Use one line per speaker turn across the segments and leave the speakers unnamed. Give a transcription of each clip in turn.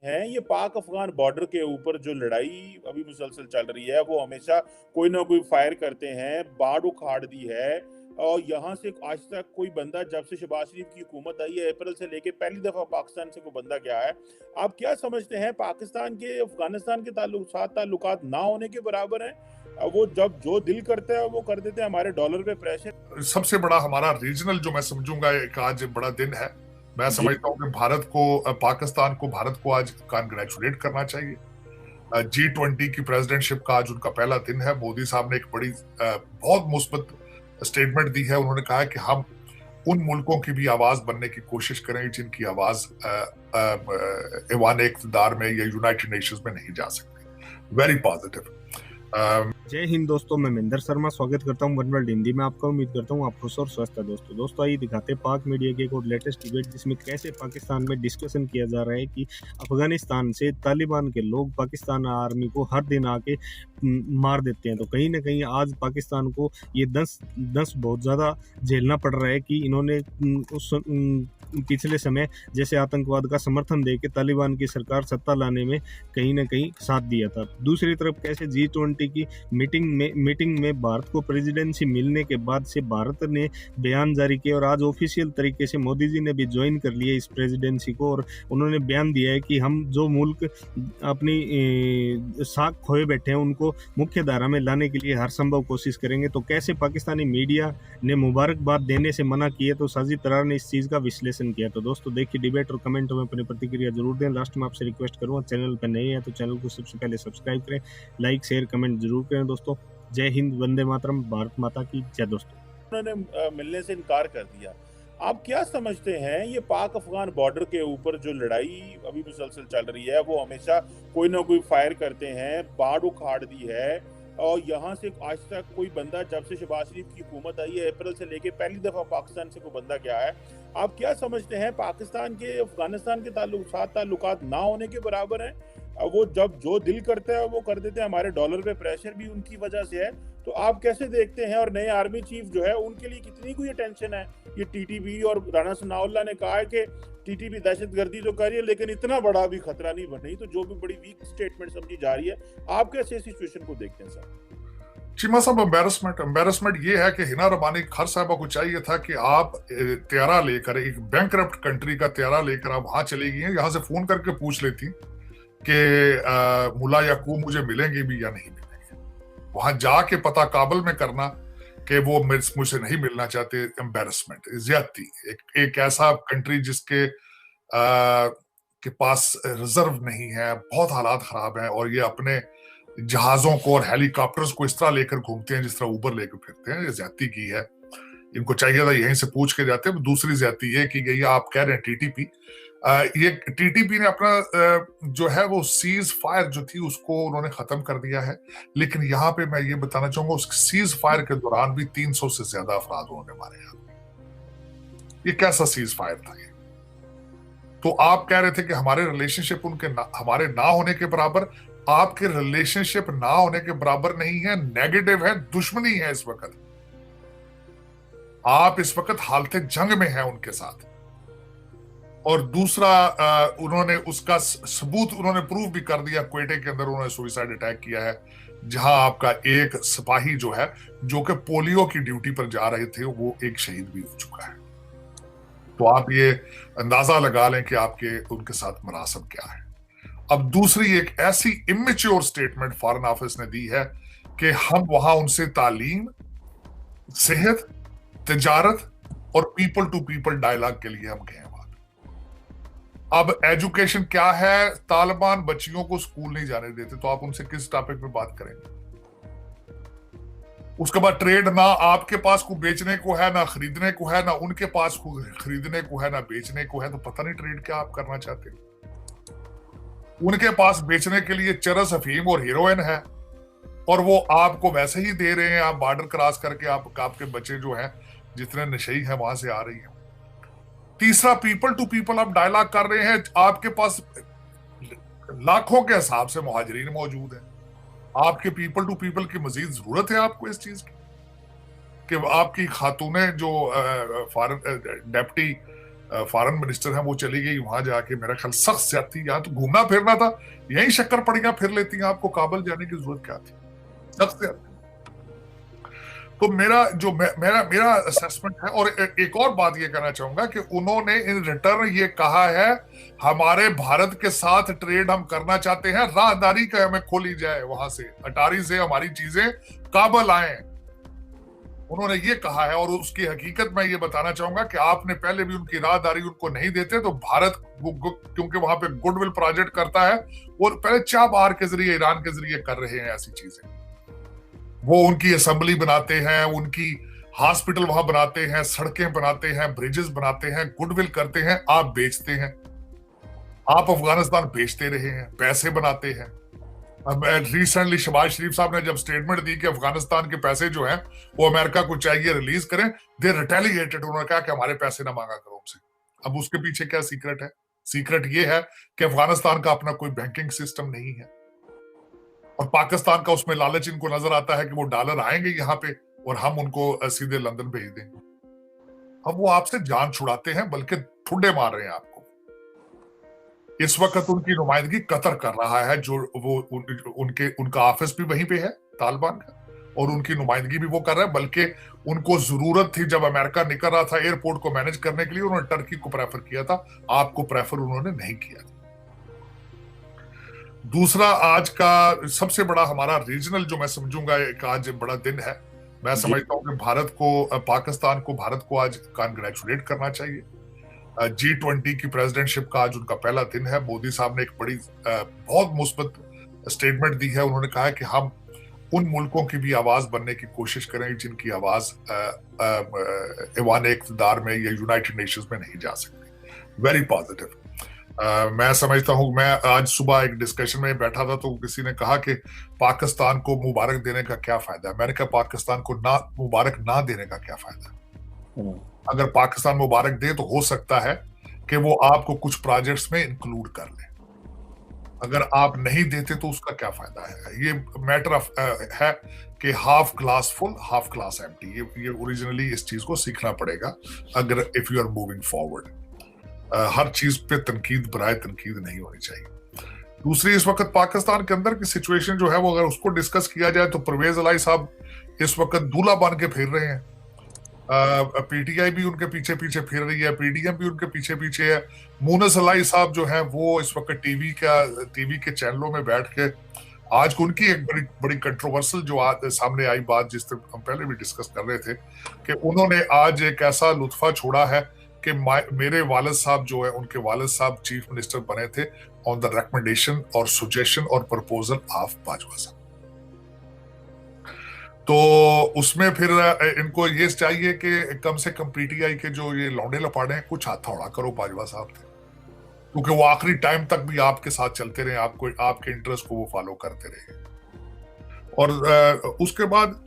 हैं, ये पाक अफ़गान बॉर्डर के ऊपर जो लड़ाई अभी मुसलसल चल रही है, वो हमेशा कोई ना कोई फायर करते हैं, बाढ़ उखाड़ दी है और यहाँ से आज तक कोई बंदा जब से शहबाज शरीफ की हुकूमत आई है, अप्रैल से लेके पहली दफ़ा पाकिस्तान से कोई बंदा गया है। आप क्या समझते हैं पाकिस्तान के अफ़गानिस्तान के ताल्लुकात ना होने के बराबर हैं? वो जब जो दिल करता है वो कर देते हैं, हमारे डॉलर पे प्रेशर।
सबसे बड़ा हमारा रीजनल जो मैं समझूंगा एक आज बड़ा दिन है। मैं
जी।
समझता हूँ कि पाकिस्तान को भारत को आज कांग्रेचुलेट करना चाहिए। G20 की प्रेसिडेंटशिप का आज उनका पहला दिन है। मोदी साहब ने एक बड़ी बहुत मुस्बत स्टेटमेंट दी है। उन्होंने कहा है कि हम उन मुल्कों की भी आवाज बनने की कोशिश करेंगे जिनकी आवाज ऐवान इक़्तिदार में या यूनाइटेड नेशंस में नहीं जा सकती। Very positive.
जय हिंद दोस्तों, मैं महेंद्र शर्मा स्वागत करता हूं वन वर्ल्ड हिंदी में आपका। उम्मीद करता हूं आप खुश और स्वस्थ हैं। दोस्तों आइए दिखाते हैं पाक मीडिया के एक और लेटेस्ट डिबेट, जिसमें कैसे पाकिस्तान में डिस्कशन किया जा रहा है कि अफगानिस्तान से तालिबान के लोग पाकिस्तान आर्मी को हर दिन आके मार देते हैं। तो कहीं ना कहीं आज पाकिस्तान को ये दस बहुत ज़्यादा झेलना पड़ रहा है कि इन्होंने उस पिछले समय जैसे आतंकवाद का समर्थन देके तालिबान की सरकार सत्ता लाने में कहीं ना कहीं साथ दिया था। दूसरी तरफ कैसे G20 की मीटिंग में भारत को प्रेसिडेंसी मिलने के बाद से भारत ने बयान जारी किया और आज ऑफिशियल तरीके से मोदी जी ने भी ज्वाइन कर लिया इस प्रेसिडेंसी को, और उन्होंने बयान दिया है कि हम जो मुल्क अपनी साख खोए बैठे हैं उनको मुख्य धारा में लाने के लिए हर संभव कोशिश करेंगे। तो कैसे पाकिस्तानी मीडिया ने मुबारकबाद देने से मना किया, तो साजिद तरार ने इस चीज़ का विश्लेषण किया। तो दोस्तों देखिए डिबेट और कमेंट में अपनी प्रतिक्रिया जरूर दें। लास्ट में आपसे रिक्वेस्ट करूँगा, चैनल पर नए हैं तो चैनल को सबसे पहले सब्सक्राइब करें, लाइक शेयर कमेंट जरूर करें। दोस्तों जय हिंद, वंदे मातरम, भारत माता की जय। दोस्तों
उन्होंने मिलने से इनकार कर दिया। आप क्या समझते हैं ये पाक अफ़गान बॉर्डर के ऊपर जो लड़ाई अभी मुसलसल चल रही है, वो हमेशा कोई ना कोई फायर करते हैं, बाढ़ उखाड़ दी है और यहाँ से आज तक कोई बंदा जब से शहबाज शरीफ की हुकूमत आई है, अप्रैल से लेके पहली दफ़ा पाकिस्तान से कोई बंदा गया है। आप क्या समझते हैं पाकिस्तान के अफ़गानिस्तान के ताल्लुकात ना होने के बराबर हैं? वो जब जो दिल करता है वो कर देते हैं, हमारे डॉलर पे प्रेशर भी उनकी वजह से है। तो आप कैसे देखते हैं? और नए आर्मी चीफ जो है उनके लिए कितनी कोई टेंशन है? ये टीटीपी और राणा सनाउल्लाह ने कहा है कि टीटीपी दहशतगर्दी तो कर रही है लेकिन इतना बड़ा भी खतरा नहीं बन रही, तो जो भी बड़ी वीक स्टेटमेंट समझी जा रही है। आप कैसे सिचुएशन को देखते हैं सर?
चीमा साहब, एम्बेरसमेंट ये है कि हिना रबानी खान साहबा को चाहिए था कि आप त्यारा लेकर, एक बैंकरप्ट कंट्री का त्यारा लेकर आप वहां चली गई हैं, यहाँ से फोन करके पूछ लेती कि मुला याकूब मुझे मिलेंगे भी या नहीं मिलेंगे। वहां जाके पता काबल में करना कि वो मुझसे नहीं मिलना चाहते। एम्बेरसमेंट, ज्यादती। एक ऐसा कंट्री जिसके के पास रिजर्व नहीं है, बहुत हालात खराब हैं, और ये अपने जहाजों को और हेलीकॉप्टर्स को इस तरह लेकर घूमते हैं जिस तरह ऊबर लेकर फिरते हैं। ये ज्यादती की है। इनको चाहिए था यहीं से पूछ के जाते हैं। दूसरी ज्यादती ये की गई, आप कह रहे हैं टीटीपी, ये टीटीपी ने अपना जो है वो सीज फायर जो थी उसको उन्होंने खत्म कर दिया है। लेकिन यहाँ पे मैं ये बताना चाहूंगा, उस सीज फायर के दौरान भी 300 से ज्यादा अफराद उन्होंने मारे हैं। ये कैसा सीज फायर था ये? तो आप कह रहे थे कि हमारे रिलेशनशिप हमारे ना होने के बराबर। आपके रिलेशनशिप ना होने के बराबर नहीं है, नेगेटिव है, दुश्मनी है। इस वक्त आप इस वक्त हालत जंग में हैं उनके साथ। और दूसरा, उन्होंने उसका सबूत उन्होंने प्रूव भी कर दिया। क्वेटे के अंदर उन्होंने सुसाइड अटैक किया है, जहां आपका एक सिपाही जो है, जो कि पोलियो की ड्यूटी पर जा रहे थे, वो एक शहीद भी हो चुका है। तो आप ये अंदाजा लगा लें कि आपके उनके साथ मुनासब क्या है। अब दूसरी एक ऐसी इमेच्योर स्टेटमेंट फॉरेन ऑफिस ने दी है कि हम वहां उनसे तालीम, सेहत, तिजारत और पीपल टू पीपल डायलॉग के लिए हम गए। अब एजुकेशन क्या है? तालिबान बच्चियों को स्कूल नहीं जाने देते, तो आप उनसे किस टॉपिक पे बात करेंगे? उसके बाद ट्रेड, ना आपके पास को बेचने को है, ना खरीदने को है, ना उनके पास को खरीदने को है, ना बेचने को है। तो पता नहीं ट्रेड क्या आप करना चाहते हैं। उनके पास बेचने के लिए चरस, अफीम और हीरोइन है, और वो आपको वैसे ही दे रहे हैं। आप बॉर्डर क्रॉस करके आपके बच्चे जो हैं, जितने नशई हैं, वहां से आ रही हैं। तीसरा, पीपल टू पीपल आप डायलॉग कर रहे हैं। आपके पास लाखों के हिसाब से मुहाजिरीन मौजूद हैं। आपके पीपल टू पीपल की मजीद जरूरत है आपको इस चीज की कि आपकी खातूनें जो फॉरेन डेप्टी फॉरेन मिनिस्टर हैं, वो चली गई वहां जाके, मेरा ख्याल सख्त ज्यादती, यहाँ तो घूमना फिरना था, यही शक्कर पड़ियां फिर लेती हैं, आपको काबुल जाने की जरूरत क्या थी, सख्त ज्यादती। तो मेरा असेसमेंट है। और एक और बात ये कहना चाहूंगा कि उन्होंने इन रिटर्न ये कहा है, हमारे भारत के साथ ट्रेड हम करना चाहते हैं, राहदारी का हमें खोली जाए, वहां से अटारी से हमारी चीजें काबुल आए, उन्होंने ये कहा है। और उसकी हकीकत मैं ये बताना चाहूंगा कि आपने पहले भी उनकी राहदारी उनको नहीं देते, तो भारत क्योंकि वहां पे गुडविल प्रोजेक्ट करता है, वो पहले चाबहार के जरिए, ईरान के जरिए कर रहे हैं ऐसी चीजें। वो उनकी असेंबली बनाते हैं, उनकी हॉस्पिटल वहां बनाते हैं, सड़कें बनाते हैं, ब्रिजेस बनाते हैं, गुडविल करते हैं, आप बेचते हैं। आप अफगानिस्तान बेचते रहे हैं, पैसे बनाते हैं। रिसेंटली शहबाज शरीफ साहब ने जब स्टेटमेंट दी कि अफगानिस्तान के पैसे जो हैं वो अमेरिका को चाहिए रिलीज करें, दे रिटेलिएटेड, उन्होंने कहा कि हमारे पैसे ना मांगा करो हमसे। अब उसके पीछे क्या सीक्रेट है? सीक्रेट ये है कि अफगानिस्तान का अपना कोई बैंकिंग सिस्टम नहीं है, और पाकिस्तान का उसमें लालच इनको नजर आता है कि वो डॉलर आएंगे यहाँ पे और हम उनको सीधे लंदन भेज देंगे। अब वो आपसे जान छुड़ाते हैं, बल्कि ठुड्डे मार रहे हैं आपको। इस वक्त उनकी नुमाइंदगी कतर कर रहा है, जो वो उनका ऑफिस भी वहीं पे है तालिबान का, और उनकी नुमाइंदगी भी वो कर रहा है। बल्कि उनको जरूरत थी, जब अमेरिका निकल रहा था एयरपोर्ट को मैनेज करने के लिए, उन्होंने टर्की को प्रेफर किया था, आपको प्रेफर उन्होंने नहीं किया था। दूसरा, आज का सबसे बड़ा हमारा रीजनल जो मैं समझूंगा एक आज बड़ा दिन है, मैं समझता हूं कि भारत को, पाकिस्तान को, भारत को आज कांग्रेचुलेट करना चाहिए। G20 की प्रेसिडेंटशिप का आज उनका पहला दिन है। मोदी साहब ने एक बड़ी बहुत मुस्बत स्टेटमेंट दी है। उन्होंने कहा है कि हम उन मुल्कों की भी आवाज बनने की कोशिश करेंगे जिनकी आवाज ऐवान इक़्तिदार में या यूनाइटेड नेशंस में नहीं जा सकती। Very positive. मैं समझता हूँ, मैं आज सुबह एक डिस्कशन में बैठा था तो किसी ने कहा कि पाकिस्तान को मुबारक देने का क्या फायदा है। मैंने कहा पाकिस्तान को ना मुबारक ना देने का क्या फायदा है। अगर पाकिस्तान मुबारक दे तो हो सकता है कि वो आपको कुछ प्रोजेक्ट्स में इंक्लूड कर ले, अगर आप नहीं देते तो उसका क्या फायदा है। ये मैटर ऑफ है कि half glass full half glass empty, ये ओरिजिनली इस चीज को सीखना पड़ेगा अगर if you are moving forward. हर चीज पे तनकीद बराए तनकीद नहीं होनी चाहिए। दूसरी, इस वक्त पाकिस्तान के अंदर की सिचुएशन जो है वो अगर उसको डिस्कस किया जाए तो परवेज इलाही साहब इस वक्त दूल्हा बन के फिर रहे हैं। पीटीआई भी उनके पीछे पीछे फिर रही है, पीडीएम भी उनके पीछे पीछे है। मुनस इलाही साहब जो है वो इस वक्त टीवी के चैनलों में बैठ के, आज को उनकी एक बड़ी कंट्रोवर्सल जो आज सामने आई बात, जिस तरह हम पहले भी डिस्कस कर रहे थे, कि उन्होंने आज एक ऐसा लुत्फा छोड़ा है कि मेरे वालिद साहब जो है, उनके वालिद साहब चीफ मिनिस्टर बने थे ऑन द रिकमेंडेशन और सजेशन और प्रपोजल ऑफ बाजवा साहब। तो उसमें फिर इनको ये चाहिए कि कम से कम पीटीआई के जो ये लौंडे लपाड़े हैं कुछ हाथौड़ा करो बाजवा साहब थे, क्योंकि वो आखिरी टाइम तक भी आपके साथ चलते रहे, आपको आपके इंटरेस्ट को वो फॉलो करते रहे। और उसके बाद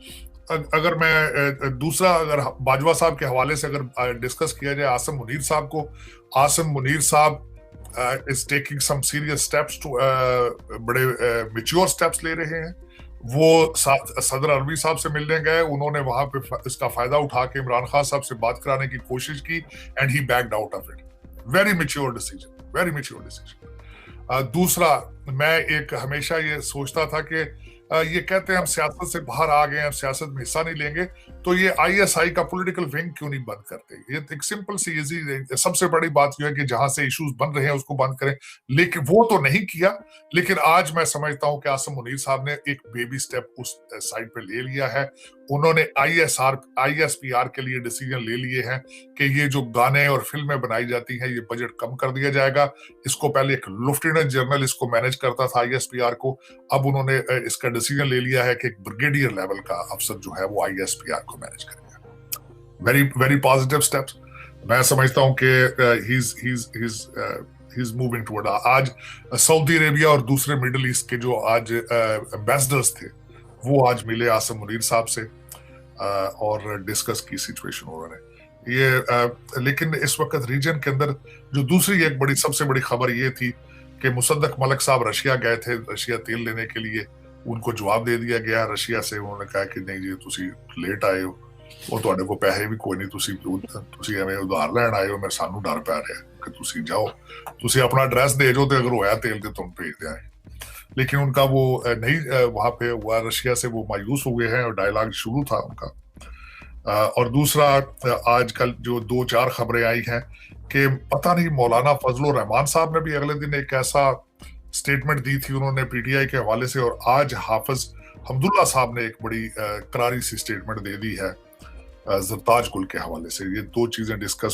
अगर मैं दूसरा, अगर बाजवा साहब के हवाले से अगर डिस्कस किया जाए आसिम मुनीर साहब को, Asim Munir sahab is taking some serious steps to, बड़े मैच्योर स्टेप्स ले रहे हैं। वो सदर अरबी साहब से मिलने गए, उन्होंने वहां पे इसका फायदा उठा के इमरान खान साहब से बात कराने की कोशिश की, and he backed out of it. Very mature decision, very mature decision. दूसरा, मैं एक हमेशा ये सोचता था कि ये कहते हैं हम सियासत से बाहर आ गए, हम सियासत में हिस्सा नहीं लेंगे, तो ये आईएसआई का पॉलिटिकल विंग क्यों नहीं बंद करते। ये एक सिंपल सी इजी, सबसे बड़ी बात यह है कि जहां से इश्यूज बन रहे हैं उसको बंद करें, लेकिन वो तो नहीं किया। लेकिन आज मैं समझता हूं कि आसिम मुनीर साहब ने एक बेबी स्टेप उस साइड पे ले लिया है। उन्होंने आईएसपीआर के लिए डिसीजन ले लिए हैं कि ये जो गाने और फिल्में बनाई जाती हैं ये बजट कम कर दिया जाएगा। इसको पहले एक लेफ्टिनेंट जनरल इसको मैनेज करता था आईएसपीआर को, अब उन्होंने इसका डिसीजन ले लिया है कि एक ब्रिगेडियर लेवल का अफसर जो है वो आईएसपीआर को मैनेज करेगा। Very very positive steps. मैं समझता हूं कि ही इज मूविंग टुवर्ड। आज सऊदी अरेबिया और दूसरे मिडिल ईस्ट के जो आज एम्बेसडर्स थे वो आज मिले आसिम मुनीर साहब से और डिस्कस की सिचुएशन उन्होंने ये। लेकिन इस वक्त रीजन के अंदर जो दूसरी एक बड़ी सबसे बड़ी खबर ये थी कि मुसद्दक मलिक साहब रशिया गए थे, रशिया तेल लेने के लिए। उनको जवाब दे दिया गया रशिया से, उन्होंने कहा कि नहीं जी तुसी लेट आए हो। ਉਹ ਤੁਹਾਡੇ ਕੋਲ ਪੈਸੇ ਵੀ ਕੋਈ ਨਹੀਂ, ਤੁਸੀਂ ਐਵੇਂ ਉਧਾਰ ਲੈਣ ਆਏ ਹੋ, ਮੈਂ ਸਾਨੂੰ ਡਰ ਪੈ ਰਿਹਾ कि ਤੁਸੀਂ जाओ, ਤੁਸੀਂ अपना एड्रेस दे जो, तो अगर होया तेल तो तुम भेज दें। लेकिन उनका वो नहीं वहां पे हुआ, रशिया से वो मायूस हो गए हैं और डायलॉग शुरू था उनका। और दूसरा आजकल जो 2-4 खबरें आई हैं कि पता नहीं मौलाना फजलुर रहमान साहब ने भी अगले दिन एक ऐसा स्टेटमेंट दी थी उन्होंने पीटीआई के हवाले से, और आज हाफिज हमदुल्ला साहब ने एक बड़ी करारी सी स्टेटमेंट दे दी है जरताज गुल के हवाले से। ये 2 चीजें डिस्कस